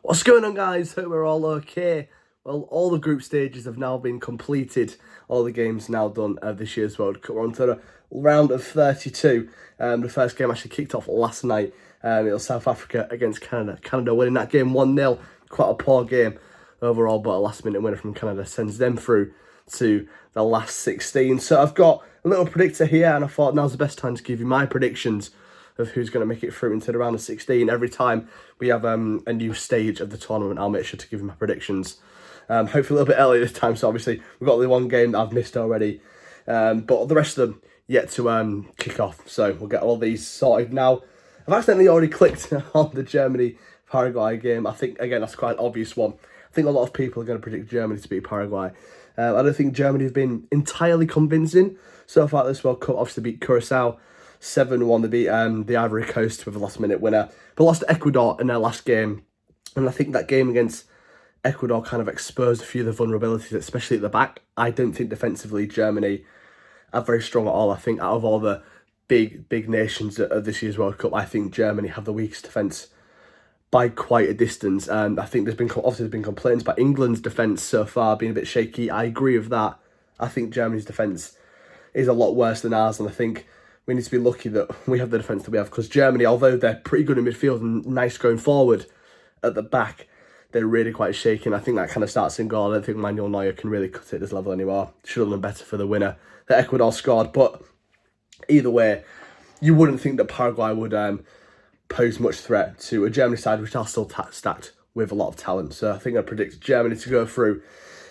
What's going on, guys? Hope we're all okay. Well, all the group stages have now been completed. All the games now done of this year's World Cup. We're on to the round of 32. The first game actually kicked off last night. It was South Africa against Canada. Canada winning that game 1-0. Quite a poor game overall, but a last-minute winner from Canada sends them through to the last 16. So I've got a little predictor here, and I thought now's the best time to give you my predictions of who's going to make it through into the round of 16. Every time we have a new stage of the tournament, I'll make sure to give you my predictions. Hopefully a little bit earlier this time, so obviously we've got the one game that I've missed already, but the rest of them yet to kick off, so we'll get all these sorted now. I've accidentally already clicked on the Germany-Paraguay game. I think, again, that's quite an obvious one. I think a lot of people are going to predict Germany to beat Paraguay. I don't think Germany have been entirely convincing so far this World Cup. Obviously beat Curacao 7-1. They beat the Ivory Coast with a last-minute winner, but lost to Ecuador in their last game. And I think that game against Ecuador kind of exposed a few of the vulnerabilities, especially at the back. I don't think defensively Germany are very strong at all. I think out of all the big nations of this year's World Cup, I think Germany have the weakest defence by quite a distance. And I think there's been complaints about England's defence so far being a bit shaky. I agree with that. I think Germany's defence is a lot worse than ours, and I think we need to be lucky that we have the defence that we have, because Germany, although they're pretty good in midfield and nice going forward, at the back, they're really quite shaky, and I think that kind of starts in goal. I don't think Manuel Neuer can really cut it at this level anymore. Should have done better for the winner that Ecuador scored, but either way, you wouldn't think that Paraguay would pose much threat to a Germany side which are still stacked with a lot of talent. So I think I predict Germany to go through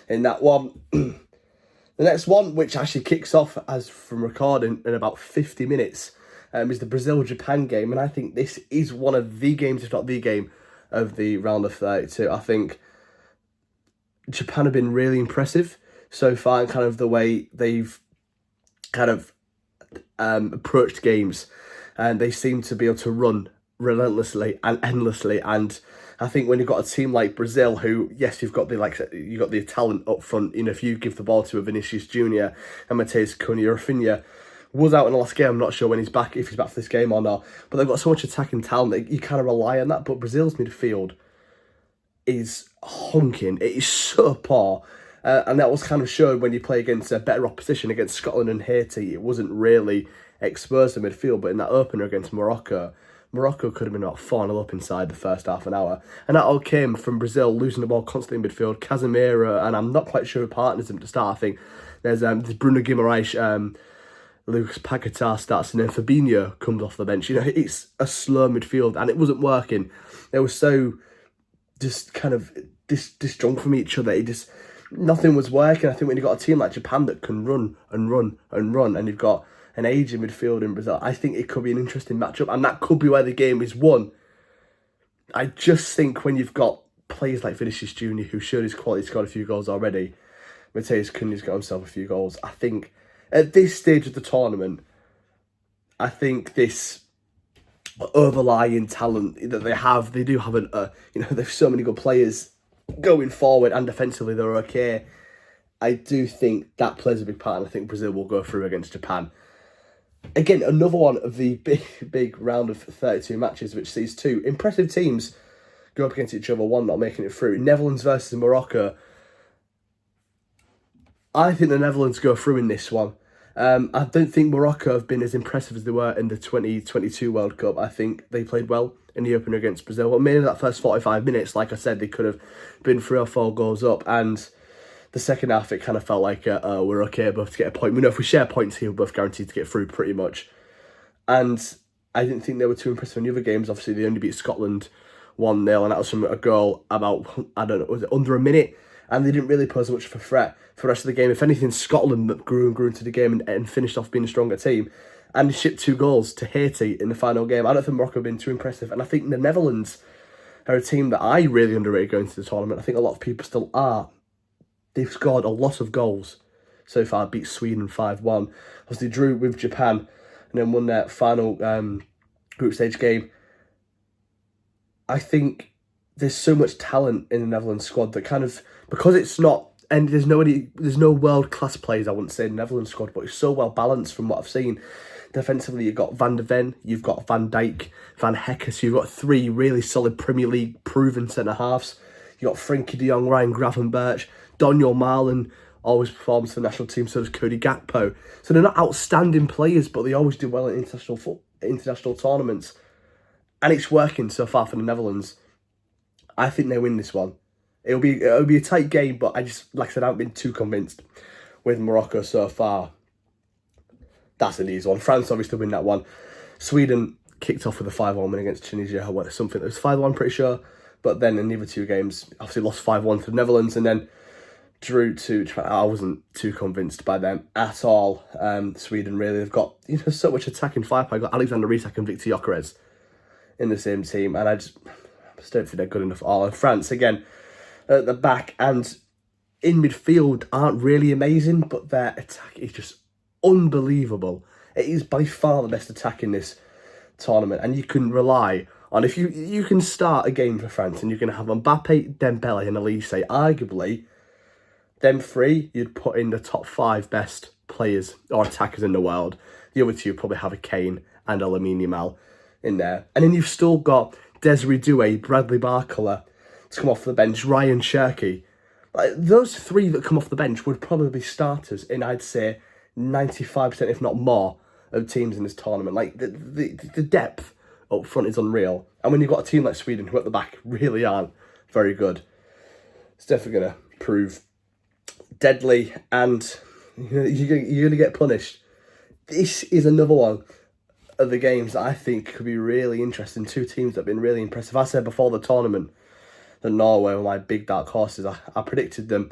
in that one. The next one, which actually kicks off as from recording in about 50 minutes, is the Brazil-Japan game. And I think this is one of the games, if not the game, of the round of 32. I think Japan have been really impressive so far, and kind of the way they've kind of approached games. And they seem to be able to run relentlessly and endlessly. And I think when you've got a team like Brazil, who, yes, you've got the talent up front. You know, if you give the ball to a Vinicius Junior and Mateus Cunha, Rafinha was out in the last game. I'm not sure when he's back, if he's back for this game or not. But they've got so much attacking talent that you kind of rely on that. But Brazil's midfield is honking. It is so poor. And that was kind of showed when you play against a better opposition, against Scotland and Haiti. It wasn't really exposed to midfield, but in that opener against Morocco could have been about 4-0 up inside the first half an hour. And that all came from Brazil losing the ball constantly in midfield. Casemiro, and I'm not quite sure who partners him to start. I think there's Bruno Guimaraes, Lucas Paquetá starts, and then Fabinho comes off the bench. You know, it's a slow midfield, and it wasn't working. They were so just kind of disjunct from each other. Nothing was working. I think when you've got a team like Japan that can run and run and run, and you've got an aging midfield in Brazil, I think it could be an interesting matchup, and that could be where the game is won. I just think when you've got players like Vinicius Junior, who showed his quality, scored a few goals already, Mateus Cunha's got himself a few goals, I think at this stage of the tournament, I think this overlying talent that they do have there's so many good players going forward, and defensively they're okay. I do think that plays a big part, and I think Brazil will go through against Japan. Again, another one of the big round of 32 matches, which sees two impressive teams go up against each other, one not making it through. Netherlands versus Morocco. I think the Netherlands go through in this one. I don't think Morocco have been as impressive as they were in the 2022 World Cup. I think they played well in the opener against Brazil. But mainly that first 45 minutes, like I said, they could have been 3 or 4 goals up. And the second half, it kind of felt like we're okay both to get a point. We know if we share points here, we're both guaranteed to get through pretty much. And I didn't think they were too impressive in the other games. Obviously, they only beat Scotland 1-0, and that was from a goal about, I don't know, was it under a minute? And they didn't really pose much of a threat for the rest of the game. If anything, Scotland grew and grew into the game and finished off being a stronger team, and shipped 2 goals to Haiti in the final game. I don't think Morocco have been too impressive. And I think the Netherlands are a team that I really underrated going to the tournament. I think a lot of people still are. They've scored a lot of goals so far, beat Sweden 5-1. Obviously drew with Japan and then won their final group stage game. I think there's so much talent in the Netherlands squad that kind of, because it's not, and there's no world-class players, I wouldn't say, in the Netherlands squad, but it's so well balanced from what I've seen. Defensively, you've got Van der Ven, you've got Van Dijk, Van Hecker, so you've got 3 really solid Premier League proven centre-halves. You've got Frankie de Jong, Ryan Gravenberch, Daniel Marlon always performs for the national team, so does Cody Gakpo. So they're not outstanding players, but they always do well in international tournaments. And it's working so far for the Netherlands. I think they win this one. It'll be a tight game, but I just, like I said, I haven't been too convinced with Morocco so far. That's an easy one. France obviously win that one. Sweden kicked off with a 5-1 win against Tunisia. Something that was 5-1, pretty sure. But then in the other 2 games, obviously lost 5-1 to the Netherlands and then drew to. I wasn't too convinced by them at all. Sweden really, they've got so much attacking firepower. They've got Alexander Isak and Victor Gyökeres in the same team, and I just don't think they're good enough at all. And France again at the back and in midfield aren't really amazing, but their attack is just unbelievable. It is by far the best attack in this tournament, and you can rely on, if you can start a game for France and you can have Mbappe, Dembele and Elise, arguably them 3 you'd put in the top 5 best players or attackers in the world. The other 2 probably have a Kane and a Lamine Yamal in there, and then you've still got Desiree Doué, Bradley Barcola to come off the bench, Ryan Cherki. Like, those 3 that come off the bench would probably be starters in, I'd say, 95%, if not more, of teams in this tournament. Like, the depth up front is unreal. And when you've got a team like Sweden, who at the back really aren't very good, it's definitely going to prove deadly, and you're going to get punished. This is another one of the games that I think could be really interesting. 2 teams that have been really impressive. I said before the tournament that Norway were my big dark horses. I predicted them,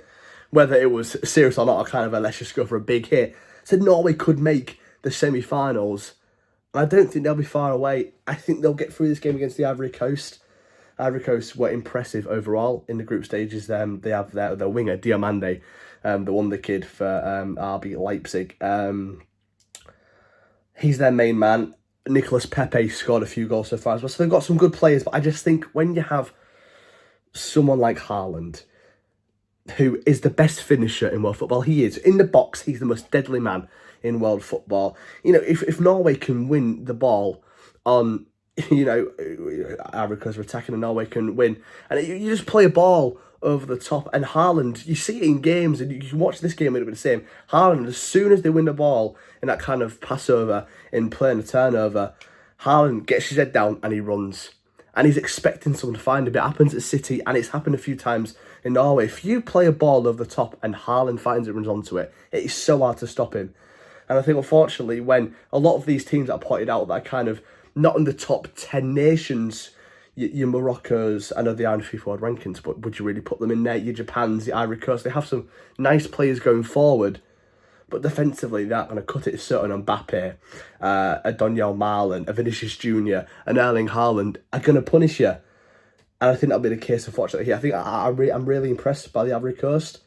whether it was serious or not, I kind of let's just go for a big hit. I said Norway could make the semi-finals. I don't think they'll be far away. I think they'll get through this game against the Ivory Coast. Ivory Coast were impressive overall in the group stages. They have their winger, Diomande, the wonder kid for RB Leipzig. He's their main man. Nicolas Pepe scored a few goals so far as well. So they've got some good players, but I just think when you have someone like Haaland, who is the best finisher in world football, he is. In the box, he's the most deadly man in world football. If Norway can win the ball on, Ivory Coast are attacking and Norway can win, and you just play a ball over the top, and Haaland, you see it in games, and you can watch this game, it'll be the same. Haaland, as soon as they win the ball in that kind of passover, in playing a turnover, Haaland gets his head down and he runs. And he's expecting someone to find him. It happens at City, and it's happened a few times in Norway. If you play a ball over the top and Haaland finds it and runs onto it, it is so hard to stop him. And I think, unfortunately, when a lot of these teams that I pointed out that are kind of not in the top 10 nations, your Morocco's, I know they are in FIFA World Rankings, but would you really put them in there? Your Japan's, the Ivory Coast, they have some nice players going forward, but defensively, they're not going to cut it. Certain Mbappe, a Daniel Marlon, a Vinicius Jr., an Erling Haaland are going to punish you. And I think that'll be the case, unfortunately, here. I think I'm really impressed by the Ivory Coast.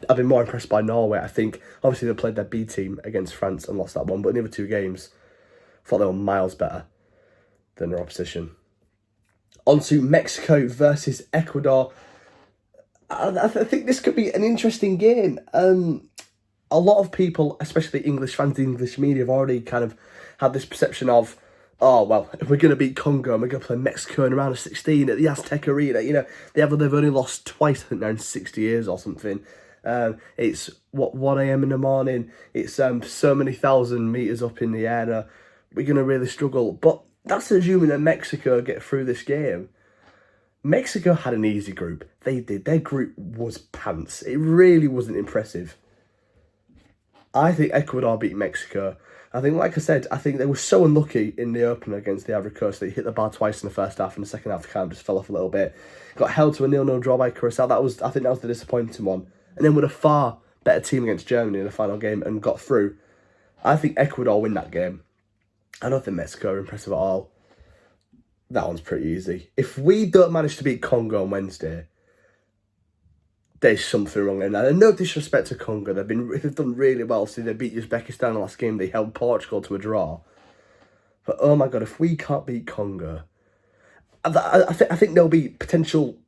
I've been more impressed by Norway. I think, obviously, they played their B team against France and lost that one, but in the other 2 games, I thought they were miles better than their opposition. On to Mexico versus Ecuador. I think this could be an interesting game. A lot of people, especially English fans, the English media, have already kind of had this perception of, oh, well, if we're going to beat Congo and we're going to play Mexico in a round of 16 at the Aztec Arena, they've only lost twice, I think, now in 60 years or something. It's, 1 a.m. in the morning, it's so many thousand metres up in the air, we're going to really struggle. But that's assuming that Mexico get through this game. Mexico had an easy group. They did. Their group was pants. It really wasn't impressive. I think Ecuador beat Mexico. I think, like I said, they were so unlucky in the opener against the Ivory Coast that they hit the bar twice in the first half, and the second half kind of just fell off a little bit. Got held to a 0-0 draw by Curacao. I think that was the disappointing one. And then with a far better team against Germany in the final game and got through, I think Ecuador win that game. I don't think Mexico are impressive at all. That one's pretty easy. If we don't manage to beat Congo on Wednesday, there's something wrong in that. And no disrespect to Congo, they've done really well. See, they beat Uzbekistan in the last game. They held Portugal to a draw. But oh my God, if we can't beat Congo, I think there'll be potential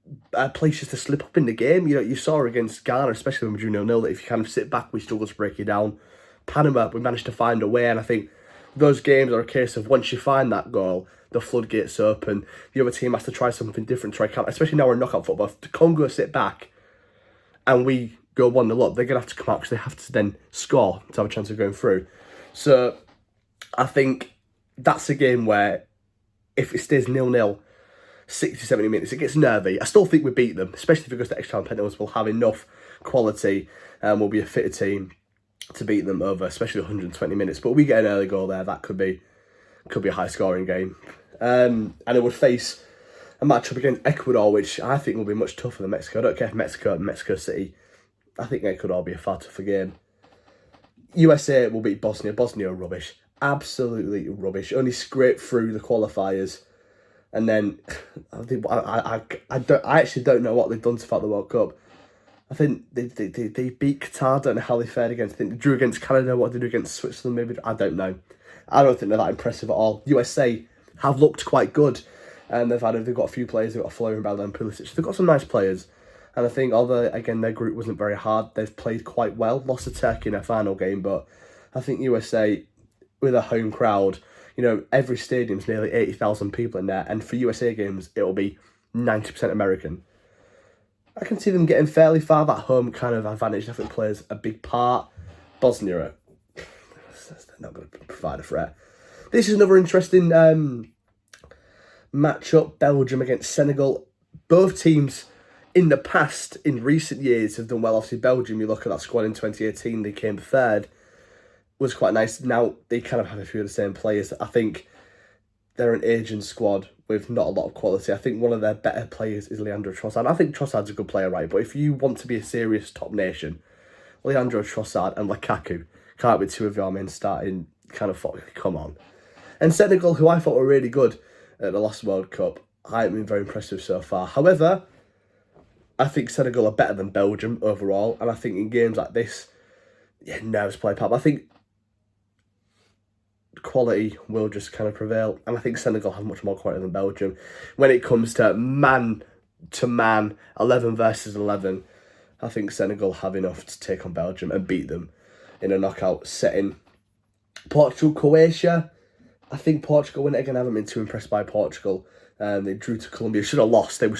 places to slip up in the game. You saw against Ghana, especially when we drew 0-0, that if you kind of sit back, we struggle to break it down. Panama, we managed to find a way, and I think those games are a case of once you find that goal, the floodgates open. The other team has to try something different to try count. Especially now we're in knockout football. If the Congo sit back and we go 1-0 up, they're going to have to come out because they have to then score to have a chance of going through. So I think that's a game where if it stays 0-0, 60, 70 minutes, it gets nervy. I still think we beat them, especially if it goes to extra time penalties. We'll have enough quality and we'll be a fitter team to beat them over, especially 120 minutes. But we get an early goal there, that could be a high scoring game. And it would face a matchup against Ecuador, which I think will be much tougher than Mexico. I don't care if Mexico City. I think Ecuador will be a far tougher game. USA will beat Bosnia. Bosnia are rubbish. Absolutely rubbish. Only scraped through the qualifiers. And then I actually don't know what they've done to fight the World Cup. I think they beat Qatar. I don't know how they fared against. I think they drew against Canada. What they do against Switzerland, maybe. I don't know. I don't think they're that impressive at all. USA have looked quite good. And they've got a few players. They've got Florian Bell and Pulisic. They've got some nice players. And I think, although, again, their group wasn't very hard, they've played quite well. Lost to Turkey in their final game. But I think USA, with a home crowd, every stadium's nearly 80,000 people in there. And for USA games, it'll be 90% American. I can see them getting fairly far. That home kind of advantage definitely plays a big part. Bosnia, they're not going to provide a threat. This is another interesting matchup. Belgium against Senegal. Both teams in the past, in recent years, have done well. Obviously, Belgium, you look at that squad in 2018, they came third. Was quite nice. Now they kind of have a few of the same players. I think they're an aging squad with not a lot of quality. I think one of their better players is Leandro Trossard. I think Trossard's a good player, right? But if you want to be a serious top nation, Leandro Trossard and Lukaku can't be two of your men starting kind of football. Come on. And Senegal, who I thought were really good at the last World Cup, I haven't been very impressive so far. However, I think Senegal are better than Belgium overall. And I think in games like this, nerves play a part. But I think quality will just kind of prevail. And I think Senegal have much more quality than Belgium. When it comes to man, 11 versus 11, I think Senegal have enough to take on Belgium and beat them in a knockout setting. Portugal, Croatia. I think Portugal win it again. I haven't been too impressed by Portugal. They drew to Colombia. Should have lost. They were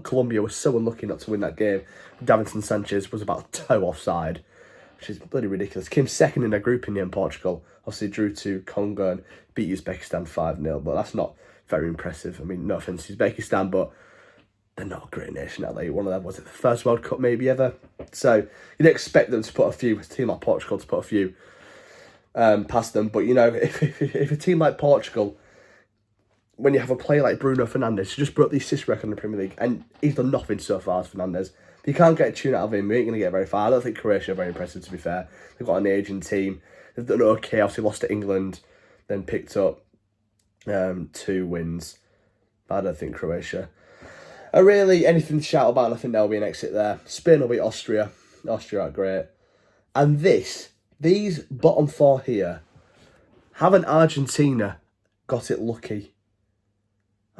Colombia was so unlucky not to win that game. Davinson Sanchez was about a toe offside, which is bloody ridiculous. Came second in their group in the end, Portugal. Obviously drew to Congo and beat Uzbekistan 5-0, but that's not very impressive. I mean, no offence to Uzbekistan, but they're not a great nation, are they? One of them, was it the first World Cup maybe ever? So you'd expect them to put a team like Portugal to put a few past them. But, if a team like Portugal, when you have a player like Bruno Fernandes, who just broke the assist record in the Premier League, and he's done nothing so far as Fernandes, if you can't get a tune out of him, we ain't going to get very far. I don't think Croatia are very impressive, to be fair. They've got an aging team. They've done okay. Obviously lost to England, then picked up 2 wins. But I don't think Croatia are really anything to shout about. I think there'll be an exit there. Spain will beat Austria. Austria are great. And these bottom 4 here, haven't Argentina got it lucky?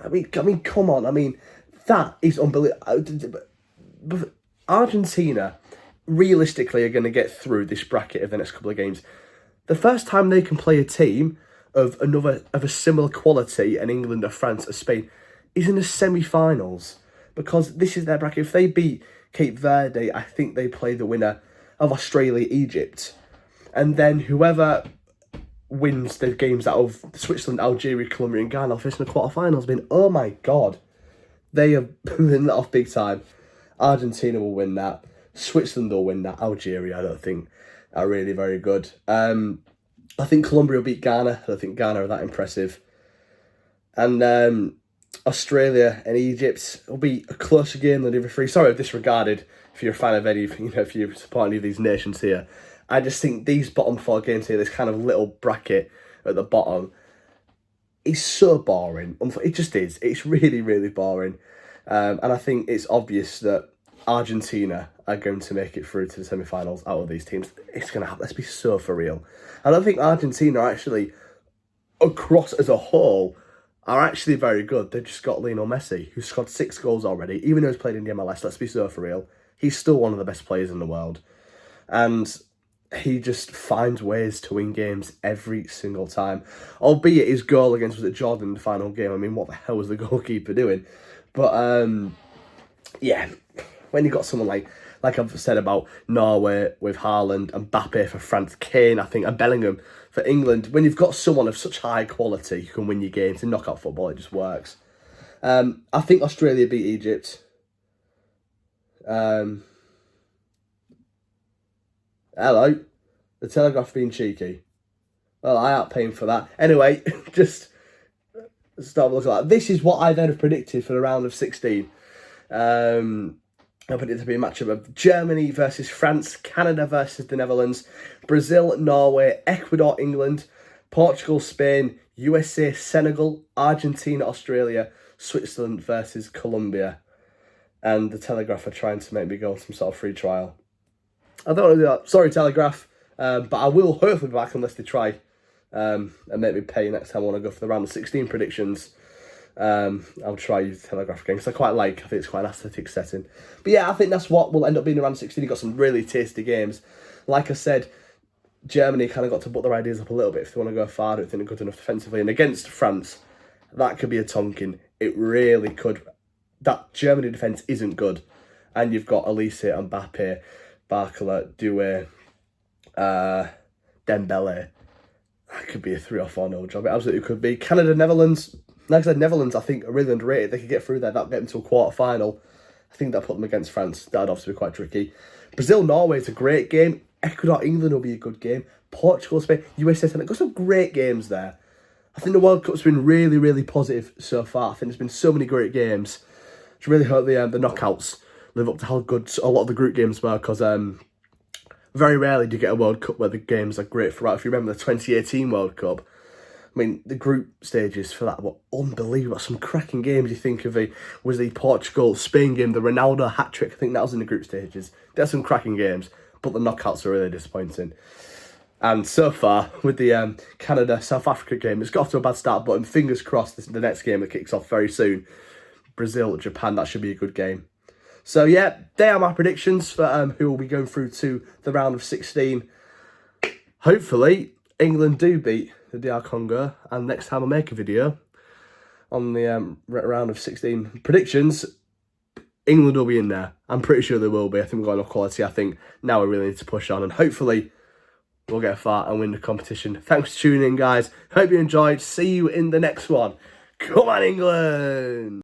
I mean, come on. I mean, that is unbelievable. Argentina, realistically, are going to get through this bracket of the next couple of games. The first time they can play a team of a similar quality, and England or France or Spain, is in the semi-finals, because this is their bracket. If they beat Cape Verde, I think they play the winner of Australia, Egypt, and then whoever wins the games out of Switzerland, Algeria, Colombia and Ghana facing the quarterfinals. Oh my God, they have been let off big time. Argentina will win that. Switzerland will win that. Algeria, I don't think, are really very good. I think Colombia will beat Ghana. I don't think Ghana are that impressive. And Australia and Egypt will be a closer game than the other 3. Sorry, I've disregarded if you're a fan of any, if you're supporting any of these nations here. I just think these bottom 4 games here, this kind of little bracket at the bottom, is so boring. It just is. It's really, really boring. And I think it's obvious that Argentina are going to make it through to the semi-finals out of these teams. It's going to happen. Let's be so for real. I don't think Argentina are actually, across as a whole, are actually very good. They've just got Lionel Messi, who's scored 6 goals already. Even though he's played in the MLS, let's be so for real, he's still one of the best players in the world. And he just finds ways to win games every single time. Albeit his goal against, was it Jordan in the final game? I mean, what the hell was the goalkeeper doing? But yeah, when you got someone like I've said about Norway with Haaland and Mbappe for France, Kane, I think, and Bellingham for England, when you've got someone of such high quality who can win your games in knockout football, it just works. I think Australia beat Egypt. Hello, the Telegraph being cheeky. Well, I ain't paying for that. Anyway, just start looking at that. This is what I then have predicted for the round of 16. I predicted it to be a matchup of Germany versus France, Canada versus the Netherlands, Brazil, Norway, Ecuador, England, Portugal, Spain, USA, Senegal, Argentina, Australia, Switzerland versus Colombia. And the Telegraph are trying to make me go on some sort of free trial. I don't want to do that. Sorry, Telegraph. But I will hopefully be back unless they try and make me pay next time I want to go for the round of 16 predictions. I'll try use the Telegraph again because I think it's quite an aesthetic setting. But yeah, I think that's what will end up being the round of 16. You've got some really tasty games. Like I said, Germany kind of got to put their ideas up a little bit if they want to go far. I don't think they're good enough defensively. And against France, that could be a tonking. It really could. That Germany defence isn't good. And you've got Elise, Mbappe, Barcola, Doué, Dembele. That could be a 3 or 4-0 job. It absolutely could be. Canada, Netherlands. Like I said, Netherlands, I think, are really underrated. They could get through there. That'll get them to a quarter-final. I think that'll put them against France. That'd obviously be quite tricky. Brazil, Norway is a great game. Ecuador, England will be a good game. Portugal, Spain, USA, Senegal. Got some great games there. I think the World Cup's been really, really positive so far. I think there's been so many great games. I really hope the knockouts live up to how good a lot of the group games were, because very rarely do you get a World Cup where the games are great throughout. If you remember the 2018 World Cup, I mean, the group stages for that were unbelievable. Some cracking games. You think of the Portugal-Spain game, the Ronaldo hat-trick. I think that was in the group stages. There's some cracking games, but the knockouts are really disappointing. And so far, with the Canada-South Africa game, it's got off to a bad start, but fingers crossed this is the next game that kicks off very soon. Brazil-Japan, that should be a good game. So yeah, they are my predictions for who will be going through to the round of 16. Hopefully, England do beat the DR Congo, and next time I make a video on the round of 16 predictions, England will be in there. I'm pretty sure they will be. I think we've got enough quality. I think now we really need to push on, and hopefully we'll get far and win the competition. Thanks for tuning in, guys. Hope you enjoyed. See you in the next one. Come on, England!